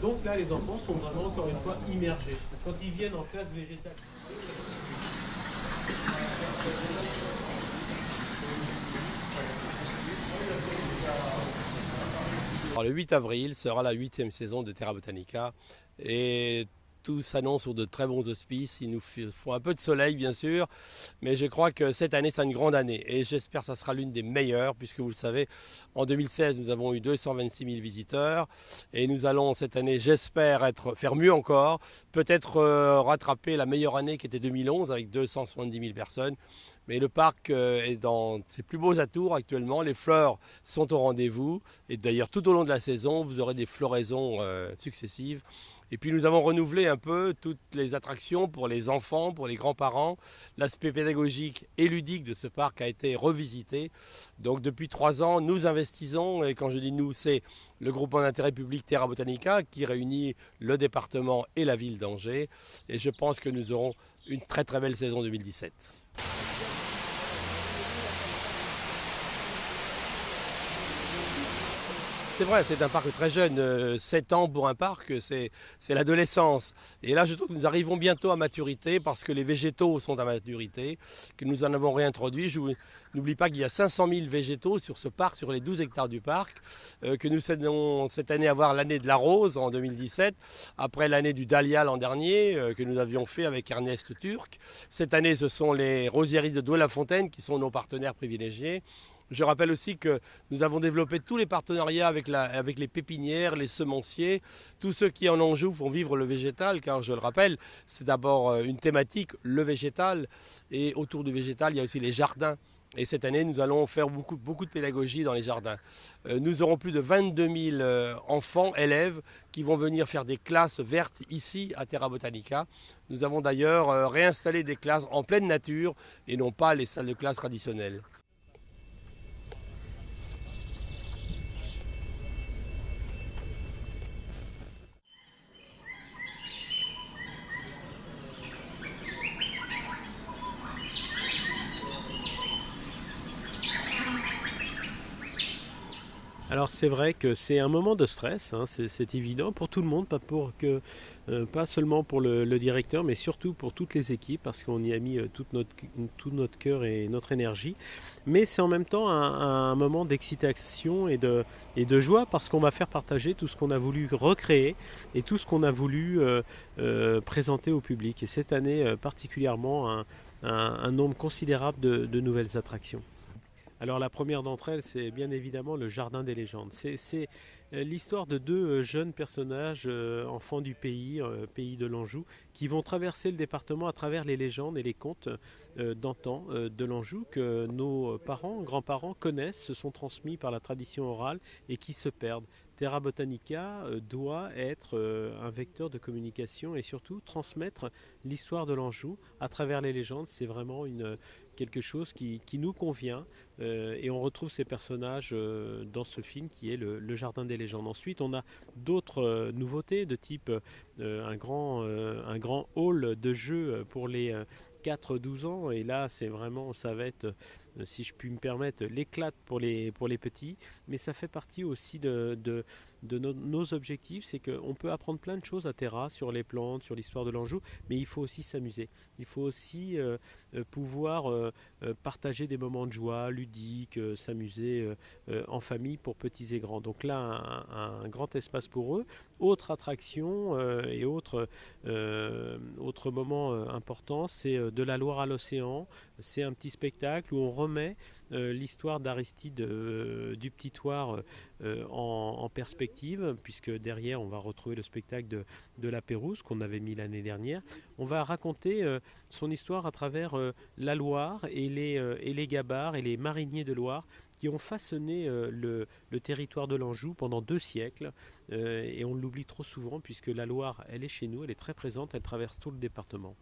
Donc là, les enfants sont vraiment, encore une fois, immergés. Quand ils viennent en classe végétale... Alors, le 8 avril sera la 8e saison de Terra Botanica et tout s'annonce sur de très bons auspices. Il nous faut un peu de soleil bien sûr, mais je crois que cette année c'est une grande année et j'espère que ça sera l'une des meilleures puisque vous le savez, en 2016 nous avons eu 226 000 visiteurs et nous allons cette année, j'espère, faire mieux encore, peut-être rattraper la meilleure année qui était 2011 avec 270 000 personnes. Mais le parc est dans ses plus beaux atours actuellement. Les fleurs sont au rendez-vous. Et d'ailleurs, tout au long de la saison, vous aurez des floraisons successives. Et puis, nous avons renouvelé un peu toutes les attractions pour les enfants, pour les grands-parents. L'aspect pédagogique et ludique de ce parc a été revisité. Donc, depuis 3 ans, nous investissons. Et quand je dis nous, c'est le groupement d'intérêt public Terra Botanica qui réunit le département et la ville d'Angers. Et je pense que nous aurons une très très belle saison 2017. C'est vrai, c'est un parc très jeune, 7 ans pour un parc, c'est l'adolescence. Et là, je trouve que nous arrivons bientôt à maturité parce que les végétaux sont à maturité, que nous en avons réintroduit. Je n'oublie pas qu'il y a 500 000 végétaux sur ce parc, sur les 12 hectares du parc, que nous allons cette année avoir l'année de la rose en 2017, après l'année du dahlia l'an dernier, que nous avions fait avec Ernest Turc. Cette année, ce sont les rosiéries de Douai-la-Fontaine qui sont nos partenaires privilégiés. Je rappelle aussi que nous avons développé tous les partenariats avec les pépinières, les semenciers, tous ceux qui en Anjou font vivre le végétal, car je le rappelle, c'est d'abord une thématique, le végétal, et autour du végétal, il y a aussi les jardins. Et cette année, nous allons faire beaucoup de pédagogie dans les jardins. Nous aurons plus de 22 000 enfants, élèves, qui vont venir faire des classes vertes ici à Terra Botanica. Nous avons d'ailleurs réinstallé des classes en pleine nature et non pas les salles de classe traditionnelles. Alors c'est vrai que c'est un moment de stress, hein, c'est évident pour tout le monde, pas seulement pour le directeur, mais surtout pour toutes les équipes, parce qu'on y a mis tout notre cœur et notre énergie. Mais c'est en même temps un moment d'excitation et de joie, parce qu'on va faire partager tout ce qu'on a voulu recréer et tout ce qu'on a voulu présenter au public. Et cette année particulièrement un nombre considérable de nouvelles attractions. Alors la première d'entre elles, c'est bien évidemment le Jardin des légendes. C'est l'histoire de 2 jeunes personnages, enfants du pays, pays de l'Anjou, qui vont traverser le département à travers les légendes et les contes d'antan de l'Anjou que nos parents, grands-parents connaissent, se sont transmis par la tradition orale et qui se perdent. Terra Botanica doit être un vecteur de communication et surtout transmettre l'histoire de l'Anjou à travers les légendes. C'est vraiment quelque chose qui nous convient et on retrouve ces personnages dans ce film qui est le Jardin des légendes. Ensuite, on a d'autres nouveautés de type un grand hall de jeu pour les 4-12 ans et là c'est vraiment, ça va être, si je puis me permettre, l'éclate pour les petits, mais ça fait partie aussi de nos objectifs, c'est qu'on peut apprendre plein de choses à Terra sur les plantes, sur l'histoire de l'Anjou, mais il faut aussi s'amuser, il faut aussi pouvoir partager des moments de joie, ludiques, s'amuser en famille pour petits et grands. Donc là, un grand espace pour eux. Autre attraction et autre moment important, c'est de la Loire à l'océan. C'est un petit spectacle où on remet l'histoire d'Aristide du Petit Thouars en perspective, puisque derrière on va retrouver le spectacle de la Pérouse qu'on avait mis l'année dernière. On va raconter son histoire à travers la Loire et les gabarres et les mariniers de Loire qui ont façonné le territoire de l'Anjou pendant 2 siècles et on l'oublie trop souvent puisque la Loire elle est chez nous, elle est très présente, elle traverse tout le département.